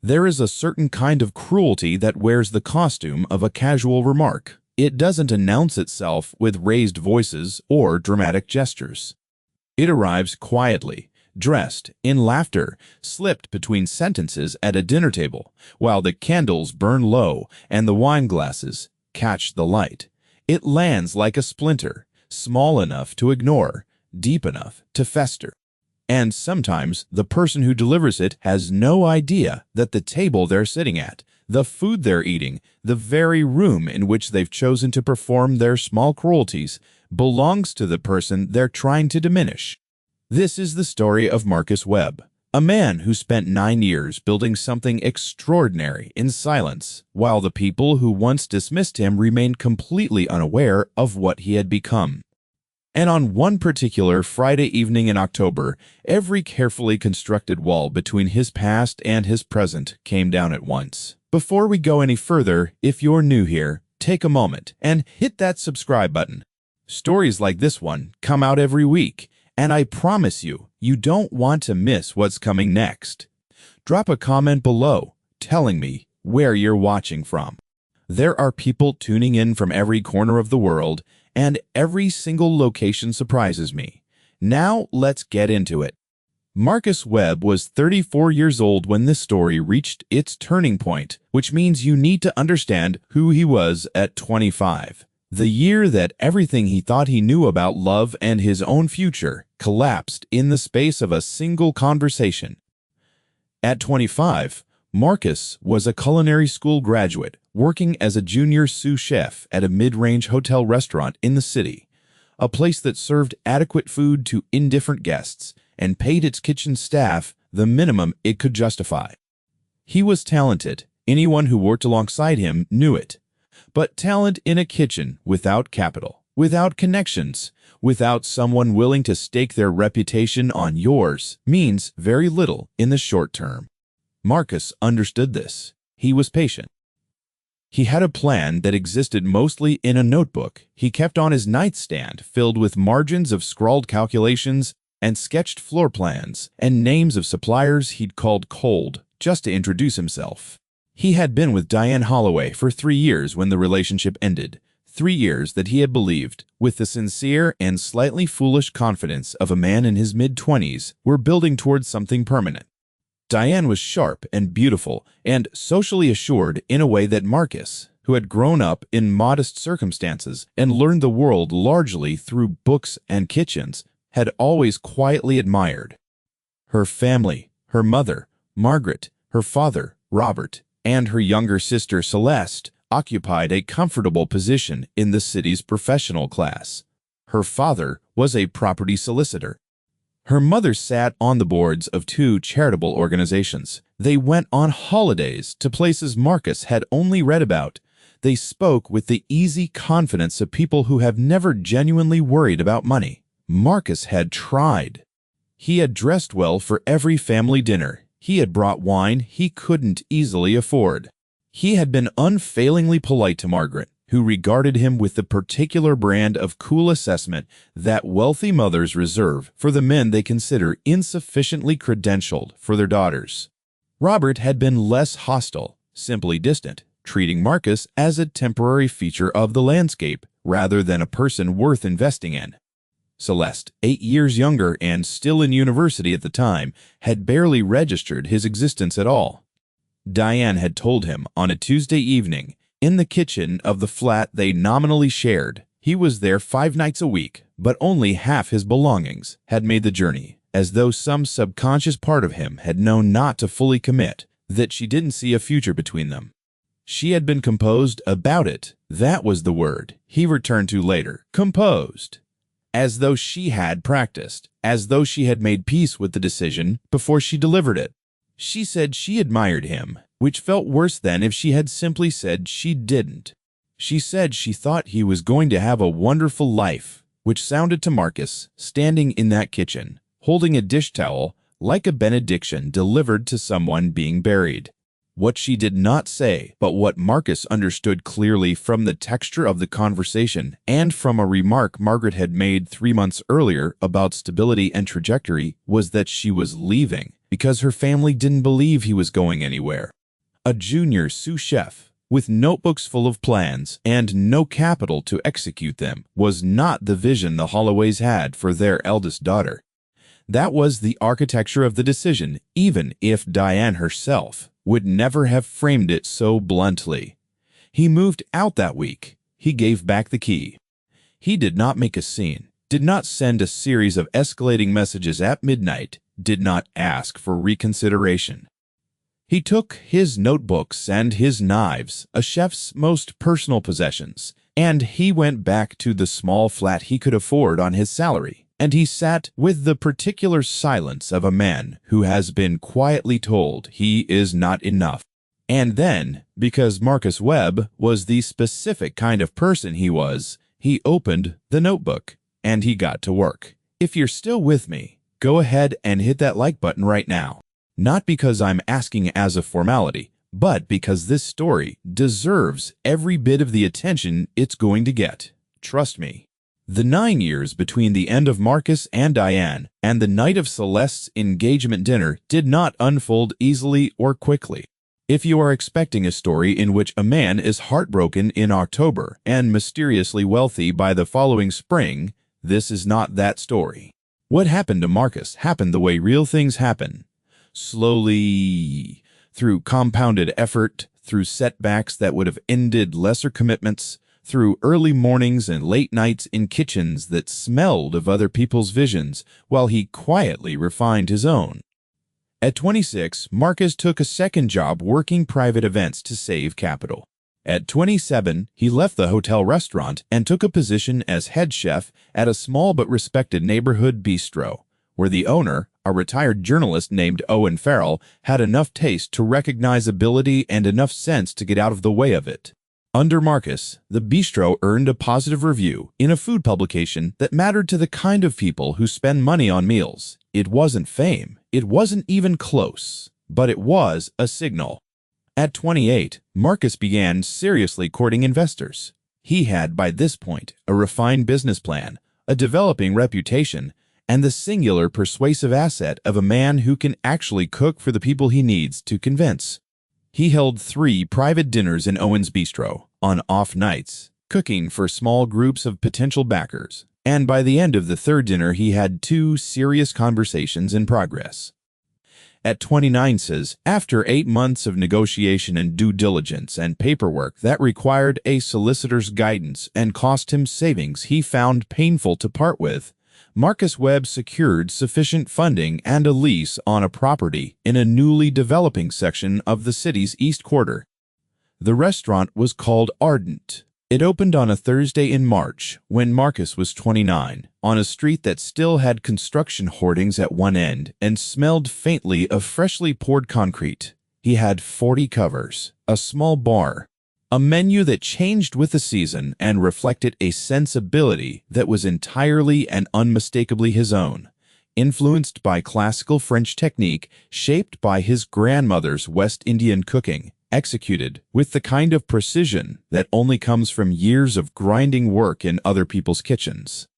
There is a certain kind of cruelty that wears the costume of a casual remark. It doesn't announce itself with raised voices or dramatic gestures. It arrives quietly, dressed in laughter, slipped between sentences at a dinner table, while the candles burn low and the wine glasses catch the light. It lands like a splinter, small enough to ignore, deep enough to fester. And sometimes the person who delivers it has no idea that the table they're sitting at, the food they're eating, the very room in which they've chosen to perform their small cruelties, belongs to the person they're trying to diminish. This is the story of Marcus Webb, a man who spent 9 years building something extraordinary in silence, while the people who once dismissed him remained completely unaware of what he had become. And on one particular Friday evening in October, every carefully constructed wall between his past and his present came down at once. Before we go any further, if you're new here, take a moment and hit that subscribe button. Stories like this one come out every week, and I promise you, you don't want to miss what's coming next. Drop a comment below telling me where you're watching from. There are people tuning in from every corner of the world, and every single location surprises me. Now let's get into it. Marcus Webb was 34 years old when this story reached its turning point, which means you need to understand who he was at 25. The year that everything he thought he knew about love and his own future collapsed in the space of a single conversation. At 25, Marcus was a culinary school graduate working as a junior sous chef at a mid-range hotel restaurant in the city, a place that served adequate food to indifferent guests and paid its kitchen staff the minimum it could justify. He was talented. Anyone who worked alongside him knew it. But talent in a kitchen without capital, without connections, without someone willing to stake their reputation on yours means very little in the short term. Marcus understood this. He was patient. He had a plan that existed mostly in a notebook he kept on his nightstand, filled with margins of scrawled calculations and sketched floor plans and names of suppliers he'd called cold just to introduce himself. He had been with Diane Holloway for 3 years when the relationship ended, 3 years that he had believed, with the sincere and slightly foolish confidence of a man in his mid-20s, were building towards something permanent. Diane was sharp and beautiful and socially assured in a way that Marcus, who had grown up in modest circumstances and learned the world largely through books and kitchens, had always quietly admired. Her family, her mother, Margaret, her father, Robert, and her younger sister Celeste occupied a comfortable position in the city's professional class. Her father was a property solicitor. Her mother sat on the boards of 2 charitable organizations. They went on holidays to places Marcus had only read about. They spoke with the easy confidence of people who have never genuinely worried about money. Marcus had tried. He had dressed well for every family dinner. He had brought wine he couldn't easily afford. He had been unfailingly polite to Margaret, who regarded him with the particular brand of cool assessment that wealthy mothers reserve for the men they consider insufficiently credentialed for their daughters. Robert had been less hostile, simply distant, treating Marcus as a temporary feature of the landscape rather than a person worth investing in. Celeste, 8 years younger and still in university at the time, had barely registered his existence at all. Diane had told him on a Tuesday evening, in the kitchen of the flat they nominally shared. He was there 5 nights a week, but only half his belongings had made the journey, as though some subconscious part of him had known not to fully commit, that she didn't see a future between them. She had been composed about it. That was the word he returned to later. Composed. As though she had practiced, as though she had made peace with the decision before she delivered it. She said she admired him, which felt worse than if she had simply said she didn't. She said she thought he was going to have a wonderful life, which sounded to Marcus, standing in that kitchen, holding a dish towel, like a benediction delivered to someone being buried. What she did not say, but what Marcus understood clearly from the texture of the conversation and from a remark Margaret had made 3 months earlier about stability and trajectory, was that she was leaving, because her family didn't believe he was going anywhere. A junior sous chef with notebooks full of plans and no capital to execute them was not the vision the Holloways had for their eldest daughter. That was the architecture of the decision, even if Diane herself would never have framed it so bluntly. He moved out that week. He gave back the key. He did not make a scene, did not send a series of escalating messages at midnight, did not ask for reconsideration. He took his notebooks and his knives, a chef's most personal possessions, and he went back to the small flat he could afford on his salary, and he sat with the particular silence of a man who has been quietly told he is not enough. And then, because Marcus Webb was the specific kind of person he was, he opened the notebook, and he got to work. If you're still with me, go ahead and hit that like button right now. Not because I'm asking as a formality, but because this story deserves every bit of the attention it's going to get. Trust me. The 9 years between the end of Marcus and Diane and the night of Celeste's engagement dinner did not unfold easily or quickly. If you are expecting a story in which a man is heartbroken in October and mysteriously wealthy by the following spring, this is not that story. What happened to Marcus happened the way real things happen. Slowly, through compounded effort, through setbacks that would have ended lesser commitments, through early mornings and late nights in kitchens that smelled of other people's visions, while he quietly refined his own. At 26, Marcus took a second job working private events to save capital. At 27, he left the hotel restaurant and took a position as head chef at a small but respected neighborhood bistro, where the owner, a retired journalist named Owen Farrell, had enough taste to recognize ability and enough sense to get out of the way of it. Under Marcus, the bistro earned a positive review in a food publication that mattered to the kind of people who spend money on meals. It wasn't fame. It wasn't even close. But it was a signal. At 28, Marcus began seriously courting investors. He had, by this point, a refined business plan, a developing reputation, and the singular persuasive asset of a man who can actually cook for the people he needs to convince. He held 3 private dinners in Owen's Bistro on off nights, cooking for small groups of potential backers, and by the end of the 3rd dinner he had 2 serious conversations in progress. At 29 says, after 8 months of negotiation and due diligence and paperwork that required a solicitor's guidance and cost him savings he found painful to part with, Marcus Webb secured sufficient funding and a lease on a property in a newly developing section of the city's East Quarter. The restaurant was called Ardent. It opened on a Thursday in March when Marcus was 29, on a street that still had construction hoardings at one end and smelled faintly of freshly poured concrete. He had 40 covers, a small bar, a menu that changed with the season and reflected a sensibility that was entirely and unmistakably his own, influenced by classical French technique shaped by his grandmother's West Indian cooking, executed with the kind of precision that only comes from years of grinding work in other people's kitchens.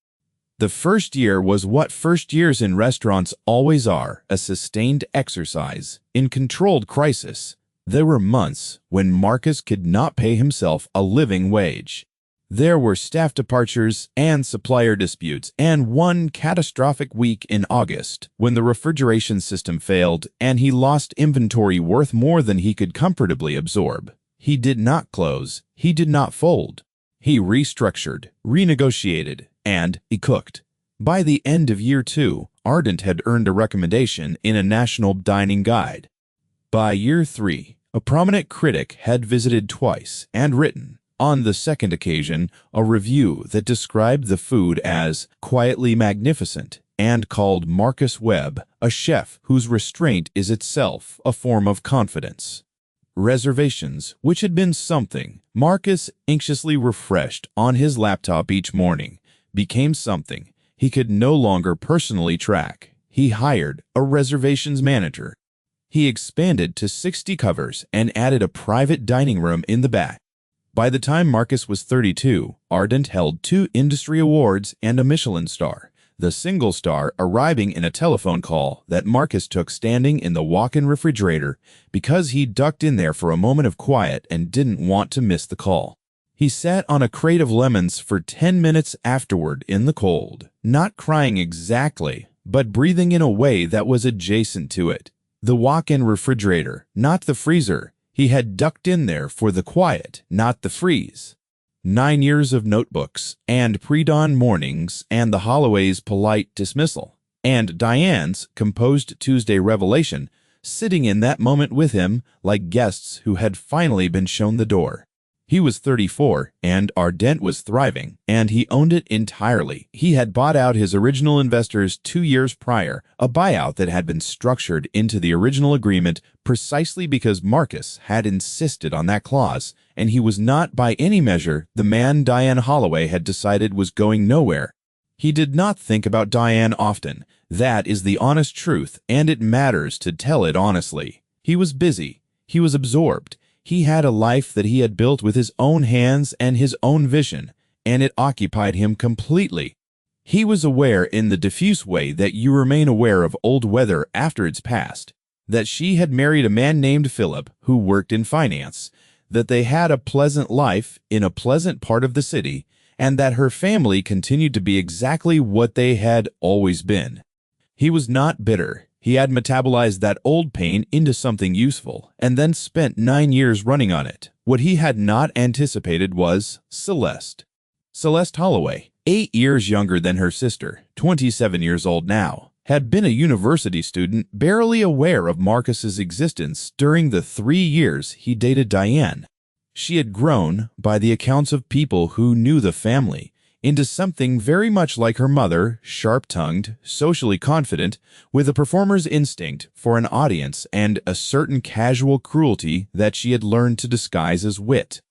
The first year was what first years in restaurants always are, a sustained exercise in controlled crisis. There were months when Marcus could not pay himself a living wage. There were staff departures and supplier disputes, and one catastrophic week in August when the refrigeration system failed and he lost inventory worth more than he could comfortably absorb. He did not close. He did not fold. He restructured, renegotiated, and he cooked. By the end of year 2, Ardent had earned a recommendation in a national dining guide. By year 3, a prominent critic had visited twice and written, on the second occasion, a review that described the food as quietly magnificent and called Marcus Webb a chef whose restraint is itself a form of confidence. Reservations, which had been something Marcus anxiously refreshed on his laptop each morning, became something he could no longer personally track. He hired a reservations manager. He expanded to 60 covers and added a private dining room in the back. By the time Marcus was 32, Ardent held 2 industry awards and a Michelin star, the single star arriving in a telephone call that Marcus took standing in the walk-in refrigerator because he ducked in there for a moment of quiet and didn't want to miss the call. He sat on a crate of lemons for 10 minutes afterward in the cold, not crying exactly, but breathing in a way that was adjacent to it. The walk-in refrigerator, not the freezer. He had ducked in there for the quiet, not the freeze. 9 years of notebooks, and pre-dawn mornings, and the Holloway's polite dismissal, and Diane's composed Tuesday revelation, sitting in that moment with him like guests who had finally been shown the door. He was 34, and Ardent was thriving, and he owned it entirely. He had bought out his original investors 2 years prior, a buyout that had been structured into the original agreement precisely because Marcus had insisted on that clause, and he was not by any measure the man Diane Holloway had decided was going nowhere. He did not think about Diane often. That is the honest truth, and it matters to tell it honestly. He was busy. He was absorbed. He had a life that he had built with his own hands and his own vision, and it occupied him completely. He was aware in the diffuse way that you remain aware of old weather after it's passed, that she had married a man named Philip who worked in finance, that they had a pleasant life in a pleasant part of the city, and that her family continued to be exactly what they had always been. He was not bitter. He had metabolized that old pain into something useful, and then spent 9 years running on it. What he had not anticipated was Celeste. Celeste Holloway, 8 years younger than her sister, 27 years old now, had been a university student barely aware of Marcus's existence during the 3 years he dated Diane. She had grown, by the accounts of people who knew the family, into something very much like her mother, sharp-tongued, socially confident, with a performer's instinct for an audience and a certain casual cruelty that she had learned to disguise as wit.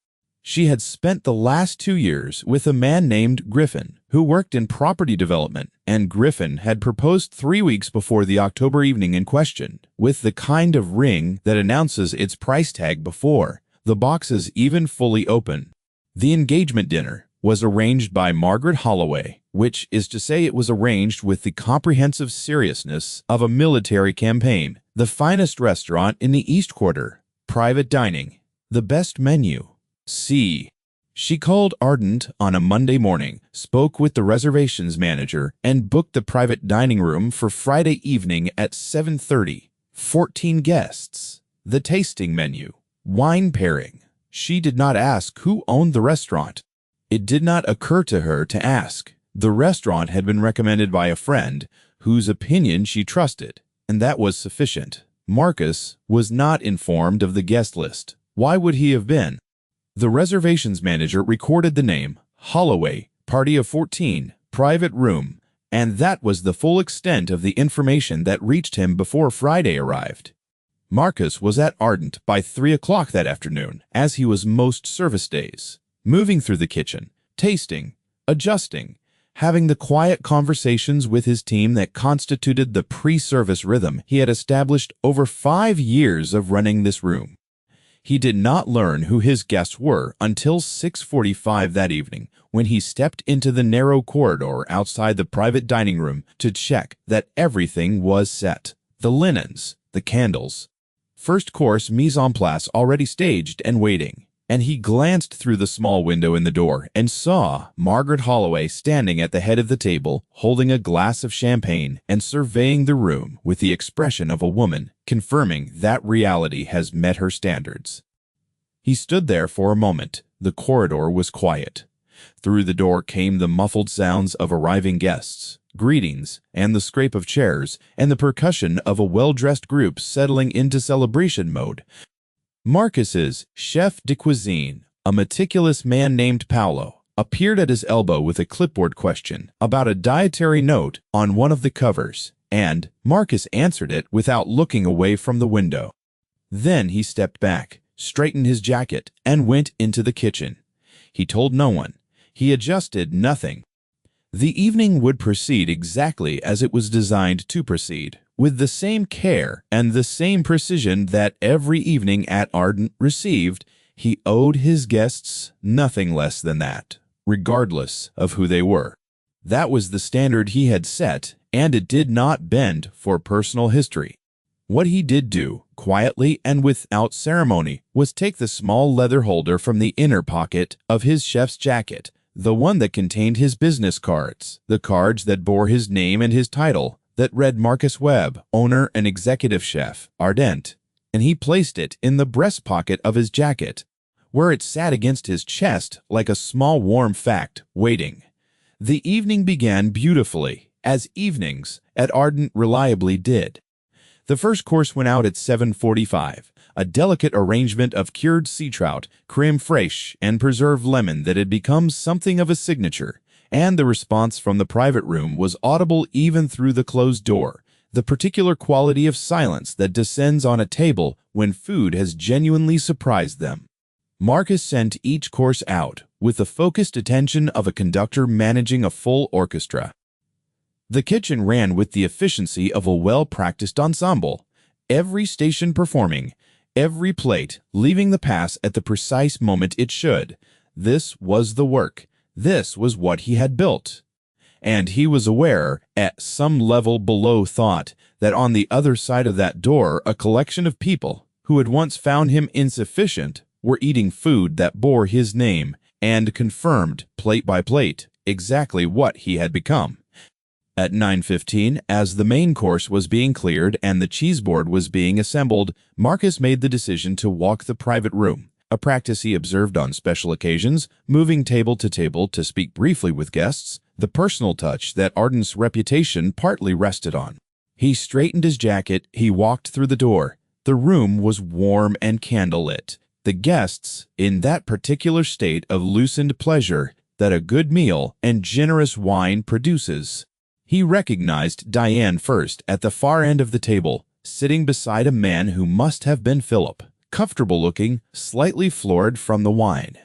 She had spent the last 2 years with a man named Griffin, who worked in property development, and Griffin had proposed 3 weeks before the October evening in question, with the kind of ring that announces its price tag before the box is even fully open. The engagement dinner was arranged by Margaret Holloway, which is to say it was arranged with the comprehensive seriousness of a military campaign. The finest restaurant in the East Quarter, private dining, the best menu. C. She called Ardent on a Monday morning, spoke with the reservations manager, and booked the private dining room for Friday evening at 7:30. 14 guests. The tasting menu. Wine pairing. She did not ask who owned the restaurant. It did not occur to her to ask. The restaurant had been recommended by a friend whose opinion she trusted, and that was sufficient. Marcus was not informed of the guest list. Why would he have been? The reservations manager recorded the name, Holloway, party of 14, private room, and that was the full extent of the information that reached him before Friday arrived. Marcus was at Ardent by 3 o'clock that afternoon, as he was most service days, moving through the kitchen, tasting, adjusting, having the quiet conversations with his team that constituted the pre-service rhythm he had established over 5 years of running this room. He did not learn who his guests were until 6:45 that evening, when he stepped into the narrow corridor outside the private dining room to check that everything was set. The linens, the candles, first course mise en place already staged and waiting. And he glanced through the small window in the door and saw Margaret Holloway standing at the head of the table, holding a glass of champagne and surveying the room with the expression of a woman, confirming that reality has met her standards. He stood there for a moment. The corridor was quiet. Through the door came the muffled sounds of arriving guests, greetings, and the scrape of chairs, and the percussion of a well-dressed group settling into celebration mode. Marcus's chef de cuisine, a meticulous man named Paolo, appeared at his elbow with a clipboard question about a dietary note on one of the covers, and Marcus answered it without looking away from the window. Then he stepped back, straightened his jacket, and went into the kitchen. He told no one. He adjusted nothing. The evening would proceed exactly as it was designed to proceed, with the same care and the same precision that every evening at Ardent received. He owed his guests nothing less than that, regardless of who they were. That was the standard he had set, and it did not bend for personal history. What he did do, quietly and without ceremony, was take the small leather holder from the inner pocket of his chef's jacket, the one that contained his business cards, the cards that bore his name and his title, that read Marcus Webb, owner and executive chef, Ardent, and he placed it in the breast pocket of his jacket, where it sat against his chest like a small warm fact, waiting. The evening began beautifully, as evenings at Ardent reliably did. The first course went out at 7:45, a delicate arrangement of cured sea trout, creme fraiche, and preserved lemon that had become something of a signature, and the response from the private room was audible even through the closed door, the particular quality of silence that descends on a table when food has genuinely surprised them. Marcus sent each course out with the focused attention of a conductor managing a full orchestra. The kitchen ran with the efficiency of a well-practiced ensemble, every station performing, every plate leaving the pass at the precise moment it should. This was the work. This was what he had built. And he was aware, at some level below thought, that on the other side of that door a collection of people who had once found him insufficient were eating food that bore his name and confirmed, plate by plate, exactly what he had become. At 9:15, as the main course was being cleared and the cheese board was being assembled, Marcus made the decision to walk the private room, a practice he observed on special occasions, moving table to table to speak briefly with guests, the personal touch that Ardent's reputation partly rested on. He straightened his jacket, he walked through the door. The room was warm and candlelit. The guests, in that particular state of loosened pleasure that a good meal and generous wine produces. He recognized Diane first at the far end of the table, sitting beside a man who must have been Philip, comfortable-looking, slightly florid from the wine.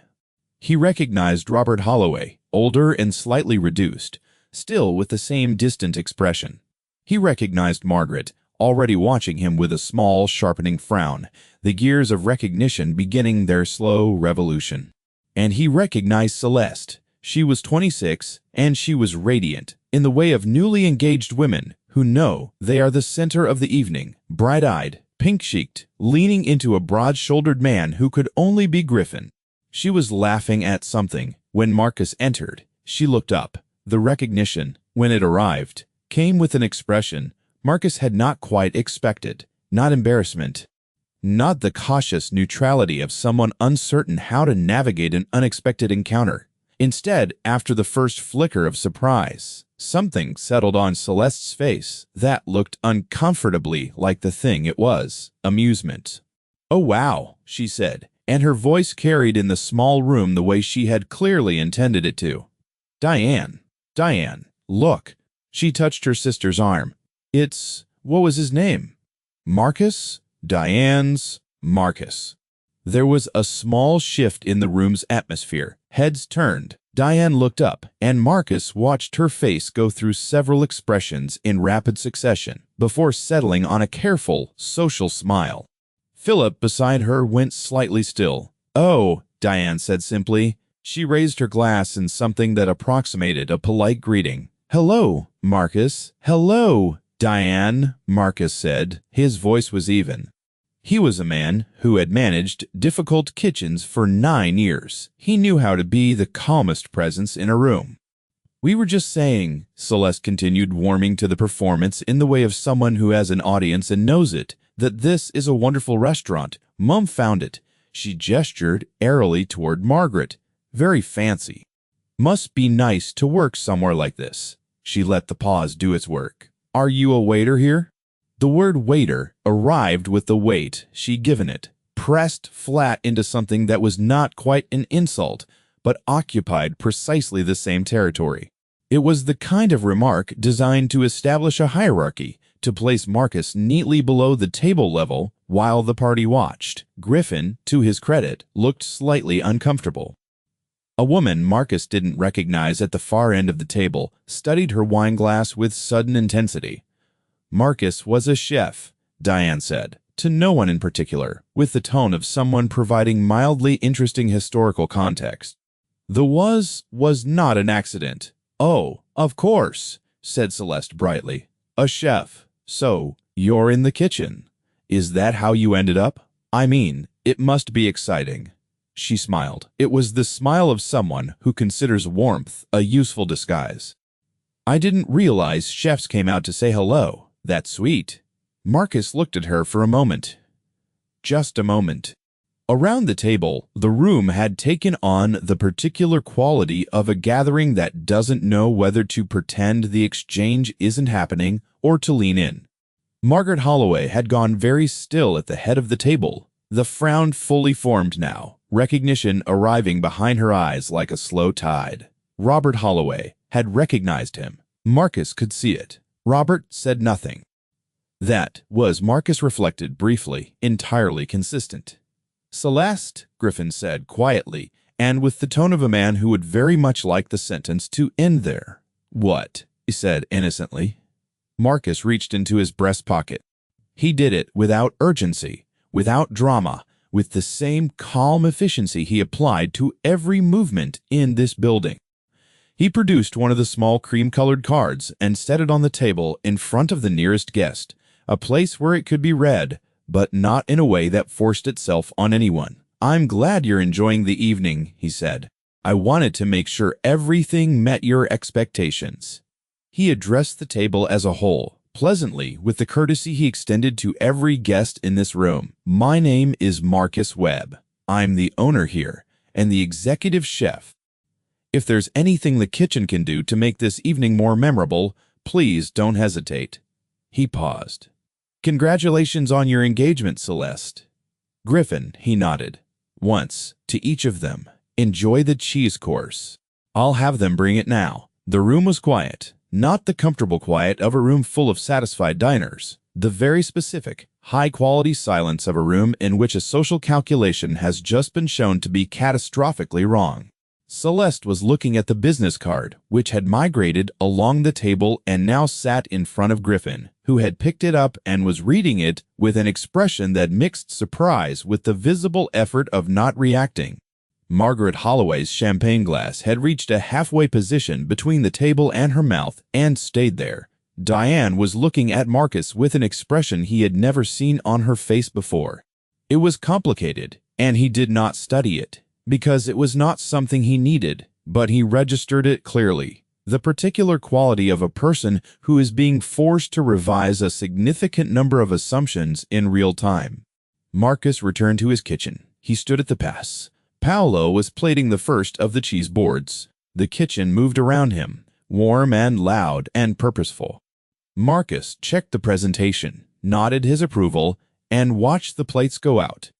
He recognized Robert Holloway, older and slightly reduced, still with the same distant expression. He recognized Margaret, already watching him with a small, sharpening frown, the gears of recognition beginning their slow revolution. And he recognized Celeste. She was 26, and she was radiant, in the way of newly engaged women who know they are the center of the evening, bright-eyed, pink-cheeked, leaning into a broad-shouldered man who could only be Griffin. She was laughing at something. When Marcus entered, she looked up. The recognition, when it arrived, came with an expression Marcus had not quite expected. Not embarrassment, not the cautious neutrality of someone uncertain how to navigate an unexpected encounter. Instead, after the first flicker of surprise, something settled on Celeste's face that looked uncomfortably like the thing it was, amusement. "Oh, wow," she said, and her voice carried in the small room the way she had clearly intended it to. Diane, look." She touched her sister's arm. What was his name? Marcus? Diane's Marcus. There was a small shift in the room's atmosphere. Heads turned. Diane looked up, and Marcus watched her face go through several expressions in rapid succession before settling on a careful, social smile. Philip beside her went slightly still. "Oh," Diane said simply. She raised her glass in something that approximated a polite greeting. "Hello, Marcus." "Hello, Diane," Marcus said. His voice was even. He was a man who had managed difficult kitchens for 9 years. He knew how to be the calmest presence in a room. "We were just saying," Celeste continued, warming to the performance in the way of someone who has an audience and knows it, "that this is a wonderful restaurant. Mum found it." She gestured airily toward Margaret. "Very fancy. Must be nice to work somewhere like this." She let the pause do its work. "Are you a waiter here?" The word waiter arrived with the weight she'd given it, pressed flat into something that was not quite an insult, but occupied precisely the same territory. It was the kind of remark designed to establish a hierarchy, to place Marcus neatly below the table level while the party watched. Griffin, to his credit, looked slightly uncomfortable. A woman Marcus didn't recognize at the far end of the table studied her wineglass with sudden intensity. Marcus was a chef, Diane said, to no one in particular, with the tone of someone providing mildly interesting historical context. The was not an accident. "Oh, "Of course," said Celeste brightly. "A chef. So, you're in the kitchen. Is that how you ended up? I mean, it must be exciting." She smiled. It was the smile of someone who considers warmth a useful disguise. "I didn't realize chefs came out to say hello. That's sweet." Marcus looked at her for a moment. Just a moment. Around the table, the room had taken on the particular quality of a gathering that doesn't know whether to pretend the exchange isn't happening or to lean in. Margaret Holloway had gone very still at the head of the table, the frown fully formed now, recognition arriving behind her eyes like a slow tide. Robert Holloway had recognized him. Marcus could see it. Robert said nothing. That was, Marcus reflected briefly, entirely consistent. "Celeste," Griffin said quietly, and with the tone of a man who would very much like the sentence to end there. "What?" he said innocently. Marcus reached into his breast pocket. He did it without urgency, without drama, with the same calm efficiency he applied to every movement in this building. He produced one of the small cream-colored cards and set it on the table in front of the nearest guest, a place where it could be read, but not in a way that forced itself on anyone. "I'm glad you're enjoying the evening," he said. "I wanted to make sure everything met your expectations." He addressed the table as a whole, pleasantly, with the courtesy he extended to every guest in this room. "My name is Marcus Webb. I'm the owner here and the executive chef. If there's anything the kitchen can do to make this evening more memorable, please don't hesitate." He paused. "Congratulations on your engagement, Celeste." "Griffin," he nodded. "Once, to each of them. Enjoy the cheese course. I'll have them bring it now." The room was quiet, not the comfortable quiet of a room full of satisfied diners, the very specific, high-quality silence of a room in which a social calculation has just been shown to be catastrophically wrong. Celeste was looking at the business card, which had migrated along the table and now sat in front of Griffin, who had picked it up and was reading it with an expression that mixed surprise with the visible effort of not reacting. Margaret Holloway's champagne glass had reached a halfway position between the table and her mouth and stayed there. Diane was looking at Marcus with an expression he had never seen on her face before. It was complicated, and he did not study it, because it was not something he needed, but he registered it clearly. The particular quality of a person who is being forced to revise a significant number of assumptions in real time. Marcus returned to his kitchen. He stood at the pass. Paolo was plating the first of the cheese boards. The kitchen moved around him, warm and loud and purposeful. Marcus checked the presentation, nodded his approval, and watched the plates go out.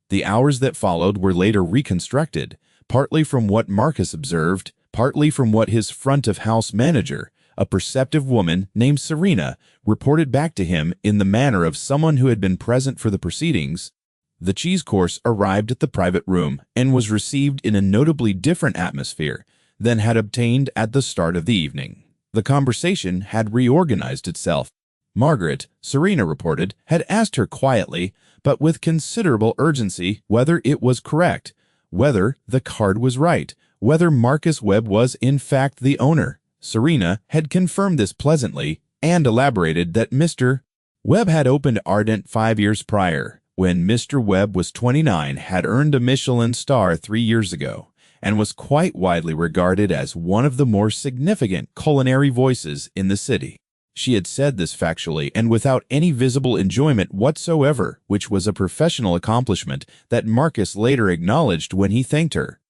The hours that followed were later reconstructed, partly from what Marcus observed, partly from what his front-of-house manager, a perceptive woman named Serena, reported back to him in the manner of someone who had been present for the proceedings. The cheese course arrived at the private room and was received in a notably different atmosphere than had obtained at the start of the evening. The conversation had reorganized itself. Margaret, Serena reported, had asked her quietly, but with considerable urgency, whether it was correct, whether the card was right, whether Marcus Webb was in fact the owner. Serena had confirmed this pleasantly and elaborated that Mr. Webb had opened Ardent 5 years prior, when Mr. Webb was 29, had earned a Michelin star 3 years ago, and was quite widely regarded as one of the more significant culinary voices in the city. She had said this factually and without any visible enjoyment whatsoever, which was a professional accomplishment that Marcus later acknowledged when he thanked her.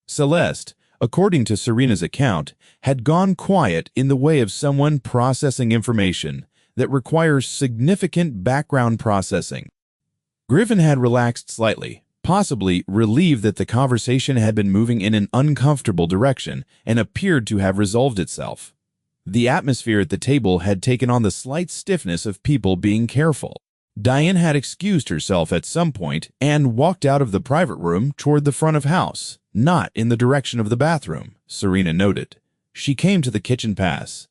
Celeste, according to Serena's account, had gone quiet in the way of someone processing information that requires significant background processing. Griffin had relaxed slightly, possibly relieved that the conversation had been moving in an uncomfortable direction and appeared to have resolved itself. The atmosphere at the table had taken on the slight stiffness of people being careful. Diane had excused herself at some point and walked out of the private room toward the front of house, not in the direction of the bathroom, Serena noted. She came to the kitchen pass.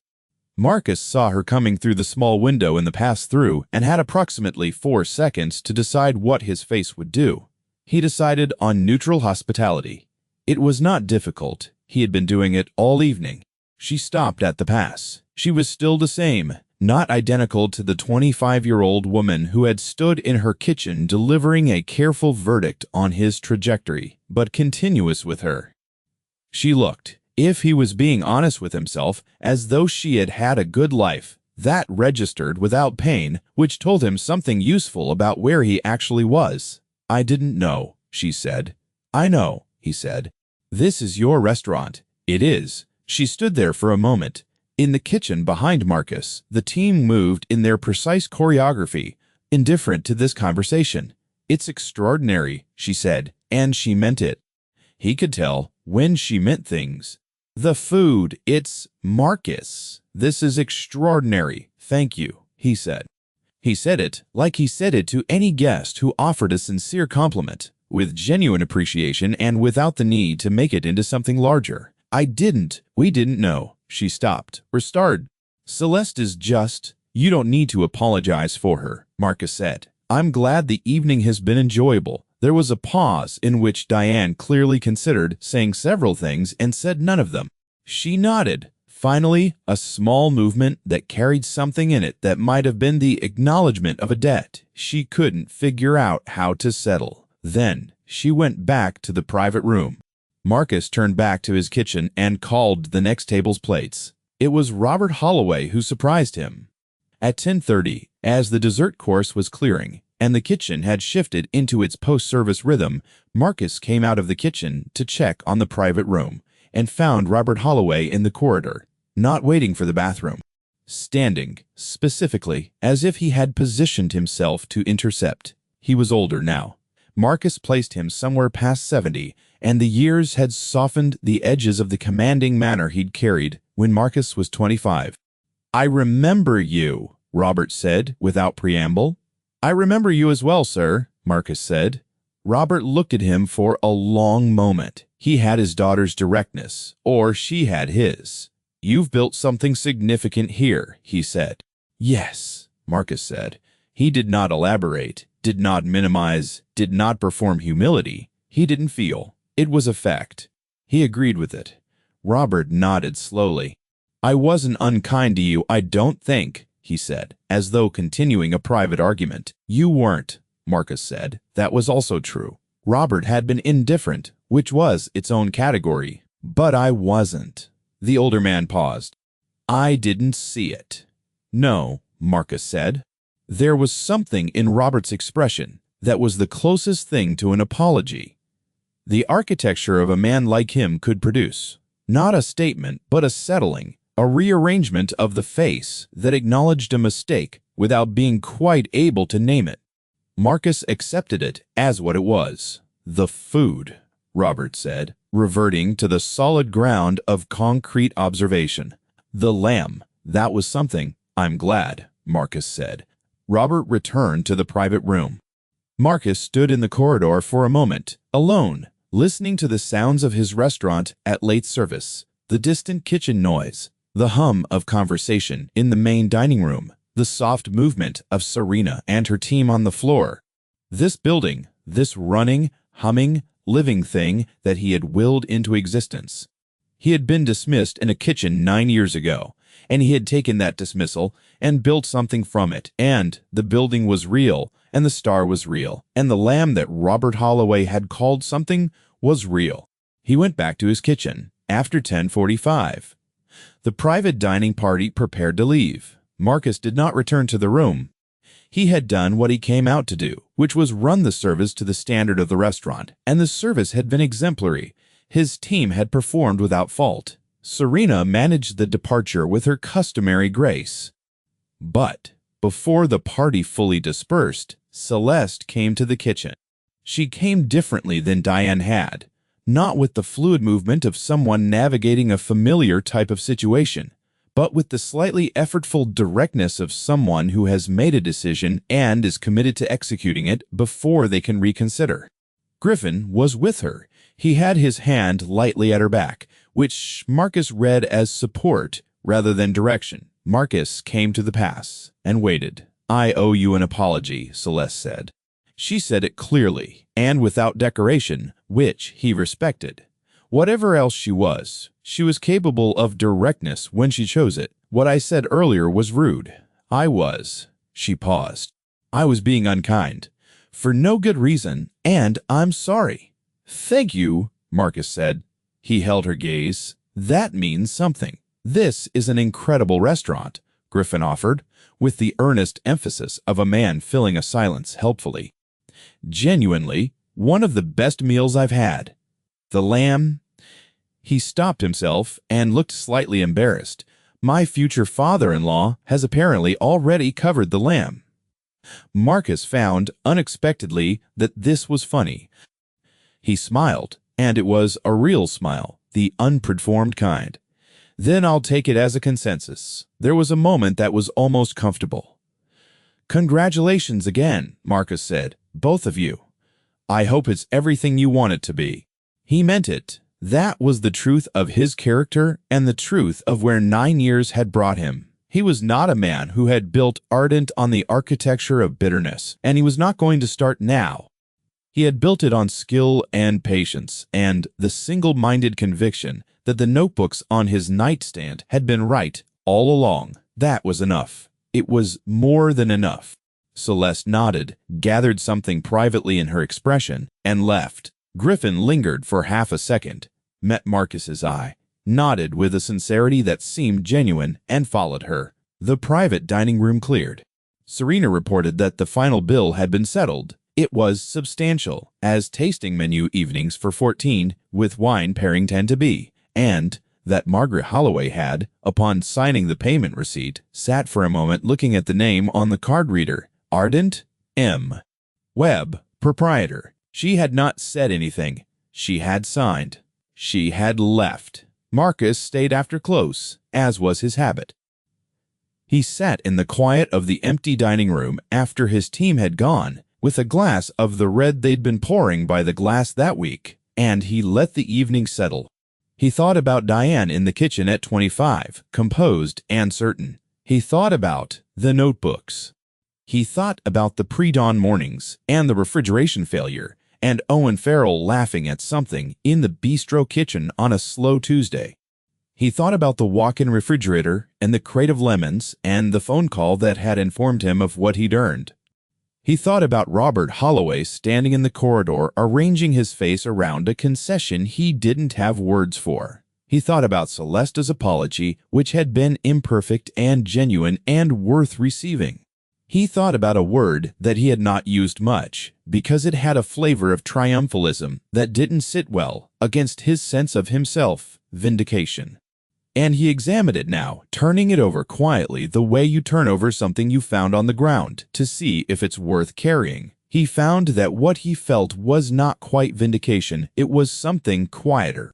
Marcus saw her coming through the small window in the pass-through and had approximately 4 seconds to decide what his face would do. He decided on neutral hospitality. It was not difficult. He had been doing it all evening. She stopped at the pass. She was still the same, not identical to the 25-year-old woman who had stood in her kitchen delivering a careful verdict on his trajectory, but continuous with her. She looked, if he was being honest with himself, as though she had had a good life. That registered without pain, which told him something useful about where he actually was. "I didn't know," she said. "I know," he said. "This is your restaurant." "It is." She stood there for a moment. In the kitchen behind Marcus, the team moved in their precise choreography, indifferent to this conversation. "It's extraordinary," she said, and she meant it. He could tell when she meant things. "The food, it's Marcus. This is extraordinary. Thank you," he said. He said it like he said it to any guest who offered a sincere compliment, with genuine appreciation and without the need to make it into something larger. We didn't know." She stopped, or started. "Celeste is just, you don't need to apologize for her," Marcus said. "I'm glad the evening has been enjoyable." There was a pause in which Diane clearly considered saying several things and said none of them. She nodded. Finally, a small movement that carried something in it that might have been the acknowledgement of a debt she couldn't figure out how to settle. Then she went back to the private room. Marcus turned back to his kitchen and called the next table's plates. It was Robert Holloway who surprised him. At 10:30, as the dessert course was clearing, and the kitchen had shifted into its post-service rhythm, Marcus came out of the kitchen to check on the private room, and found Robert Holloway in the corridor, not waiting for the bathroom, standing, specifically, as if he had positioned himself to intercept. He was older now. Marcus placed him somewhere past 70, and the years had softened the edges of the commanding manner he'd carried when Marcus was 25. "I remember you," Robert said without preamble. "I remember you as well, sir," Marcus said. Robert looked at him for a long moment. He had his daughter's directness, or she had his. "You've built something significant here," he said. "Yes," Marcus said. He did not elaborate, did not minimize, did not perform humility. He didn't feel. It was a fact. He agreed with it. Robert nodded slowly. "I wasn't unkind to you, I don't think," he said, as though continuing a private argument. "You weren't," Marcus said. That was also true. Robert had been indifferent, which was its own category. "But I wasn't." The older man paused. "I didn't see it." "No," Marcus said. There was something in Robert's expression that was the closest thing to an apology the architecture of a man like him could produce. Not a statement, but a settling, a rearrangement of the face that acknowledged a mistake without being quite able to name it. Marcus accepted it as what it was. "The food," Robert said, reverting to the solid ground of concrete observation. "The lamb, that was something. I'm glad," Marcus said. Robert returned to the private room. Marcus stood in the corridor for a moment, alone, listening to the sounds of his restaurant at late service, the distant kitchen noise, the hum of conversation in the main dining room, the soft movement of Serena and her team on the floor. This building, this running, humming, living thing that he had willed into existence. He had been dismissed in a kitchen 9 years ago, and he had taken that dismissal and built something from it, and the building was real, and the star was real, and the lamb that Robert Holloway had called something was real. He went back to his kitchen after 10:45. The private dining party prepared to leave. Marcus did not return to the room. He had done what he came out to do, which was run the service to the standard of the restaurant, and the service had been exemplary. His team had performed without fault. Serena managed the departure with her customary grace. But before the party fully dispersed, Celeste came to the kitchen. She came differently than Diane had, not with the fluid movement of someone navigating a familiar type of situation, but with the slightly effortful directness of someone who has made a decision and is committed to executing it before they can reconsider. Griffin was with her. He had his hand lightly at her back, which Marcus read as support rather than direction. Marcus came to the pass and waited. "I owe you an apology," Celeste said. She said it clearly and without decoration, which he respected. Whatever else she was capable of directness when she chose it. What I said earlier was rude. She paused. I was being unkind. For no good reason, and I'm sorry. Thank you, Marcus said. He held her gaze. That means something. This is an incredible restaurant, Griffin offered, with the earnest emphasis of a man filling a silence helpfully. Genuinely, one of the best meals I've had. The lamb... He stopped himself and looked slightly embarrassed. My future father-in-law has apparently already covered the lamb. Marcus found, unexpectedly, that this was funny. He smiled, and it was a real smile, the unperformed kind. Then I'll take it as a consensus. There was a moment that was almost comfortable. Congratulations again, Marcus said, both of you. I hope it's everything you want it to be. He meant it. That was the truth of his character and the truth of where 9 years had brought him. He was not a man who had built Ardent on the architecture of bitterness, and he was not going to start now. He had built it on skill and patience and the single-minded conviction that the notebooks on his nightstand had been right all along. That was enough. It was more than enough. Celeste nodded, gathered something privately in her expression, and left. Griffin lingered for half a second, met Marcus's eye, nodded with a sincerity that seemed genuine, and followed her. The private dining room cleared. Serena reported that the final bill had been settled. It was substantial, as tasting menu evenings for 14 with wine pairing tend to be, and that Margaret Holloway had, upon signing the payment receipt, sat for a moment looking at the name on the card reader, Ardent M. Webb, proprietor. She had not said anything. She had signed. She had left. Marcus stayed after close, as was his habit. He sat in the quiet of the empty dining room after his team had gone, with a glass of the red they'd been pouring by the glass that week, and he let the evening settle. He thought about Diane in the kitchen at 25, composed and certain. He thought about the notebooks. He thought about the pre-dawn mornings and the refrigeration failure, and Owen Farrell laughing at something in the bistro kitchen on a slow Tuesday. He thought about the walk-in refrigerator and the crate of lemons and the phone call that had informed him of what he'd earned. He thought about Robert Holloway standing in the corridor arranging his face around a concession he didn't have words for. He thought about Celeste's apology, which had been imperfect and genuine and worth receiving. He thought about a word that he had not used much, because it had a flavor of triumphalism that didn't sit well against his sense of himself, vindication. And he examined it now, turning it over quietly the way you turn over something you found on the ground to see if it's worth carrying. He found that what he felt was not quite vindication, it was something quieter.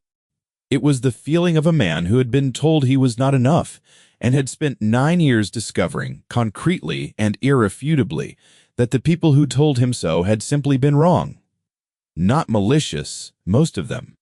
It was the feeling of a man who had been told he was not enough, and had spent 9 years discovering, concretely and irrefutably, that the people who told him so had simply been wrong. Not malicious, most of them.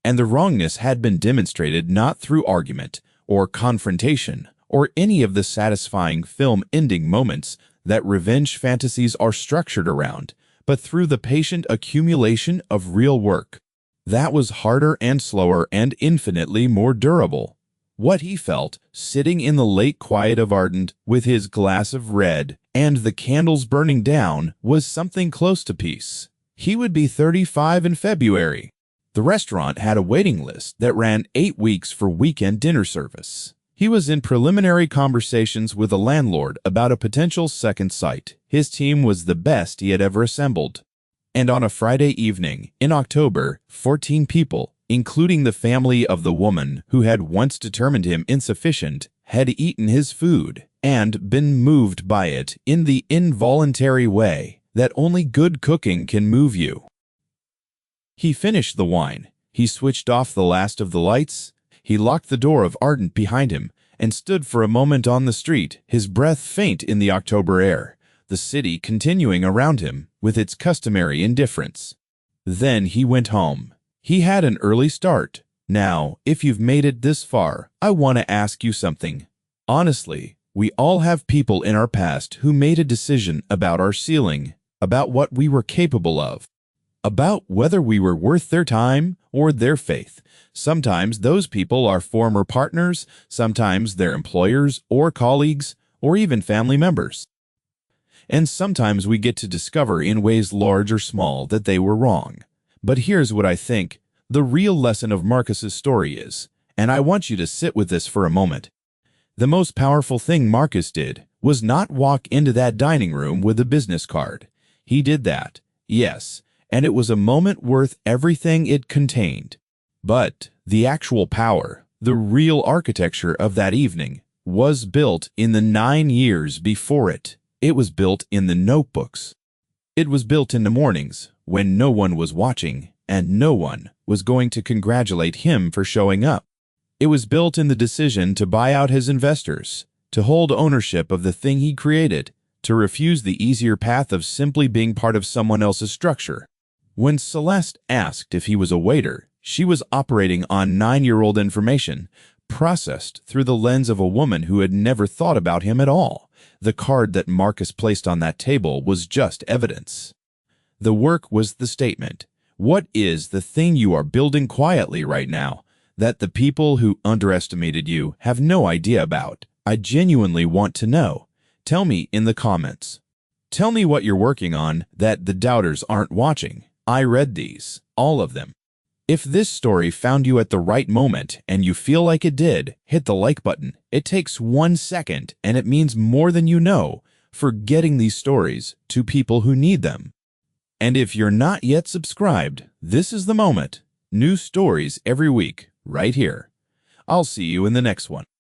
And the wrongness had been demonstrated not through argument, or confrontation, or any of the satisfying film ending moments that revenge fantasies are structured around, but through the patient accumulation of real work. That was harder and slower and infinitely more durable. What he felt, sitting in the late quiet of Ardent with his glass of red and the candles burning down, was something close to peace. He would be 35 in February. The restaurant had a waiting list that ran 8 weeks for weekend dinner service. He was in preliminary conversations with a landlord about a potential second site. His team was the best he had ever assembled. And on a Friday evening, in October, 14 people, including the family of the woman who had once determined him insufficient, had eaten his food and been moved by it in the involuntary way that only good cooking can move you. He finished the wine. He switched off the last of the lights. He locked the door of Ardent behind him and stood for a moment on the street, his breath faint in the October air, the city continuing around him with its customary indifference. Then he went home. He had an early start. Now, if you've made it this far, I want to ask you something. Honestly, we all have people in our past who made a decision about our ceiling, about what we were capable of, about whether we were worth their time or their faith. Sometimes those people are former partners, sometimes they're employers or colleagues, or even family members. And sometimes we get to discover in ways large or small that they were wrong. But here's what I think the real lesson of Marcus's story is, and I want you to sit with this for a moment. The most powerful thing Marcus did was not walk into that dining room with a business card. He did that, yes, and it was a moment worth everything it contained. But the actual power, the real architecture of that evening, was built in the 9 years before it. It was built in the notebooks. It was built in the mornings when no one was watching and no one was going to congratulate him for showing up. It was built in the decision to buy out his investors, to hold ownership of the thing he created, to refuse the easier path of simply being part of someone else's structure. When Celeste asked if he was a waiter, she was operating on 9-year-old information, processed through the lens of a woman who had never thought about him at all. The card that Marcus placed on that table was just evidence. The work was the statement. What is the thing you are building quietly right now that the people who underestimated you have no idea about? I genuinely want to know. Tell me in the comments. Tell me what you're working on that the doubters aren't watching. I read these, all of them. If this story found you at the right moment and you feel like it did, hit the like button. It takes 1 second and it means more than you know for getting these stories to people who need them. And if you're not yet subscribed, this is the moment. New stories every week, right here. I'll see you in the next one.